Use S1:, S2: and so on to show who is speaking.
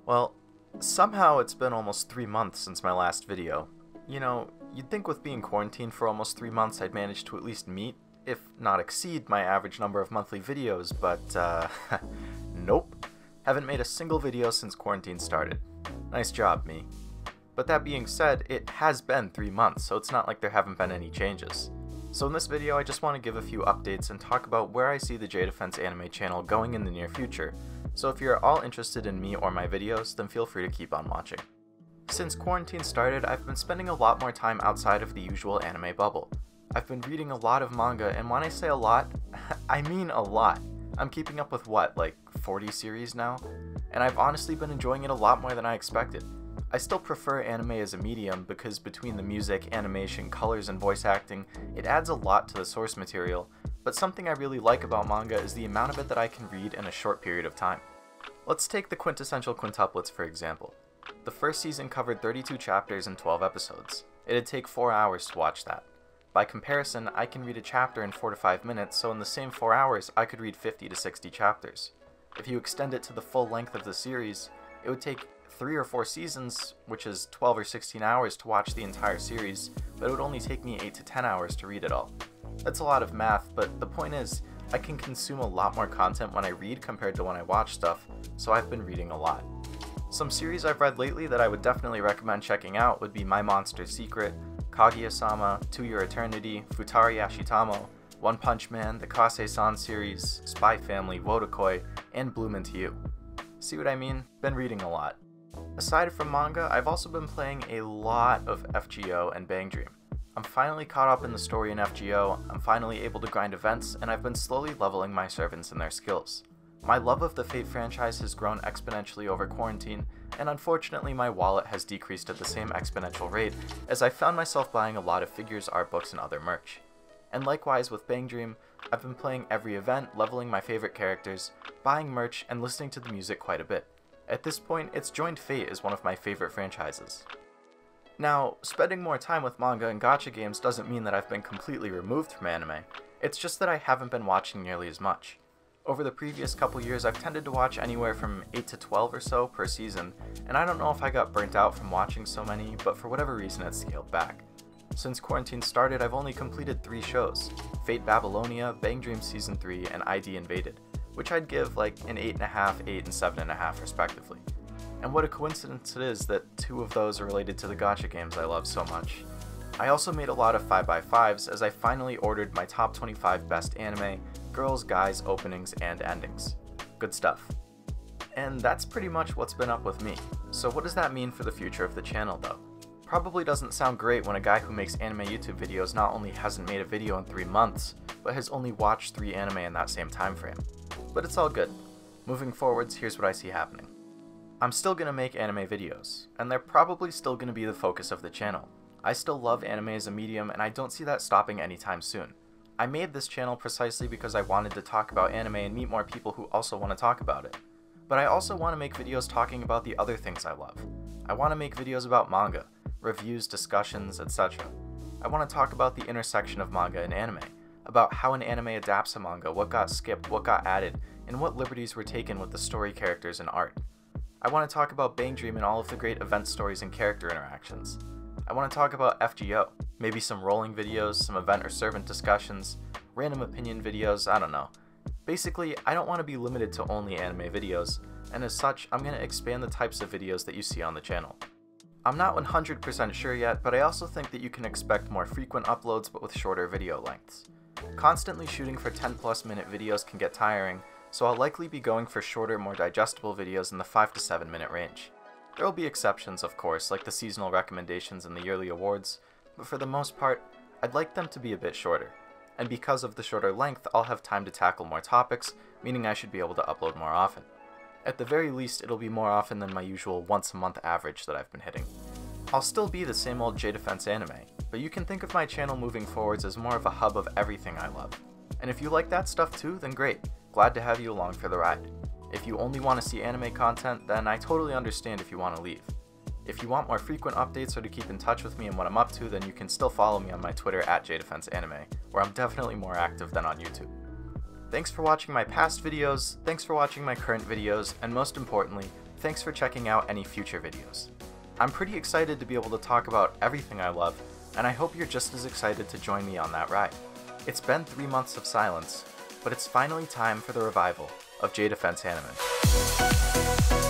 S1: Well, somehow it's been almost 3 months since my last video. You know, you'd think with being quarantined for almost 3 months I'd manage to at least meet, if not exceed, my average number of monthly videos, but, nope. Haven't made a single video since quarantine started. Nice job, me. But that being said, it has been 3 months, so it's not like there haven't been any changes. So in this video, I just want to give a few updates and talk about where I see the JDefenseAnime channel going in the near future. So if you're all interested in me or my videos, then feel free to keep on watching. Since quarantine started, I've been spending a lot more time outside of the usual anime bubble. I've been reading a lot of manga, and when I say a lot, I mean a lot. I'm keeping up with what, like 40 series now? And I've honestly been enjoying it a lot more than I expected. I still prefer anime as a medium because between the music, animation, colors, and voice acting, it adds a lot to the source material, but something I really like about manga is the amount of it that I can read in a short period of time. Let's take the quintessential quintuplets for example. The first season covered 32 chapters and 12 episodes. It'd take 4 hours to watch that. By comparison, I can read a chapter in 4 to 5 minutes, so in the same 4 hours, I could read 50 to 60 chapters. If you extend it to the full length of the series, it would take 3 or 4 seasons, which is 12 or 16 hours to watch the entire series, but it would only take me 8 to 10 hours to read it all. That's a lot of math, but the point is, I can consume a lot more content when I read compared to when I watch stuff, so I've been reading a lot. Some series I've read lately that I would definitely recommend checking out would be My Monster's Secret, Kaguya-sama, To Your Eternity, Futari Ashitamo, One Punch Man, the Kase-san series, Spy Family, Wodokoi, and Bloom Into You. See what I mean? Been reading a lot. Aside from manga, I've also been playing a lot of FGO and Bang Dream. I'm finally caught up in the story in FGO, I'm finally able to grind events, and I've been slowly leveling my servants and their skills. My love of the Fate franchise has grown exponentially over quarantine, and unfortunately my wallet has decreased at the same exponential rate as I found myself buying a lot of figures, art books, and other merch. And likewise with Bang Dream, I've been playing every event, leveling my favorite characters, buying merch, and listening to the music quite a bit. At this point, it's joined Fate as one of my favorite franchises. Now, spending more time with manga and gacha games doesn't mean that I've been completely removed from anime, it's just that I haven't been watching nearly as much. Over the previous couple years, I've tended to watch anywhere from 8 to 12 or so per season, and I don't know if I got burnt out from watching so many, but for whatever reason it's scaled back. Since quarantine started, I've only completed 3 shows, Fate Babylonia, Bang Dream Season 3, and ID Invaded, which I'd give like an 8.5, 8, and 7.5 respectively. And what a coincidence it is that 2 of those are related to the gacha games I love so much. I also made a lot of 5x5s as I finally ordered my top 25 best anime, girls, guys, openings, and endings. Good stuff. And that's pretty much what's been up with me. So what does that mean for the future of the channel though? Probably doesn't sound great when a guy who makes anime YouTube videos not only hasn't made a video in 3 months, but has only watched 3 anime in that same time frame. But it's all good. Moving forwards, here's what I see happening. I'm still gonna make anime videos, and they're probably still gonna be the focus of the channel. I still love anime as a medium, and I don't see that stopping anytime soon. I made this channel precisely because I wanted to talk about anime and meet more people who also want to talk about it. But I also want to make videos talking about the other things I love. I want to make videos about manga, reviews, discussions, etc. I want to talk about the intersection of manga and anime, about how an anime adapts a manga, what got skipped, what got added, and what liberties were taken with the story, characters, and art. I want to talk about Bang Dream and all of the great event stories and character interactions. I want to talk about FGO, maybe some rolling videos, some event or servant discussions, random opinion videos, I don't know. Basically, I don't want to be limited to only anime videos, and as such, I'm going to expand the types of videos that you see on the channel. I'm not 100% sure yet, but I also think that you can expect more frequent uploads but with shorter video lengths. Constantly shooting for 10+ minute videos can get tiring, so I'll likely be going for shorter, more digestible videos in the 5 to 7 minute range. There will be exceptions, of course, like the seasonal recommendations and the yearly awards, but for the most part, I'd like them to be a bit shorter. And because of the shorter length, I'll have time to tackle more topics, meaning I should be able to upload more often. At the very least, it'll be more often than my usual once a month average that I've been hitting. I'll still be the same old JDefenseAnime, but you can think of my channel moving forwards as more of a hub of everything I love. And if you like that stuff too, then great, glad to have you along for the ride. If you only want to see anime content, then I totally understand if you want to leave. If you want more frequent updates or to keep in touch with me and what I'm up to, then you can still follow me on my Twitter at JDefenseAnime, where I'm definitely more active than on YouTube. Thanks for watching my past videos, thanks for watching my current videos, and most importantly, thanks for checking out any future videos. I'm pretty excited to be able to talk about everything I love, and I hope you're just as excited to join me on that ride. It's been 3 months of silence, but it's finally time for the revival of JDefenseAnime.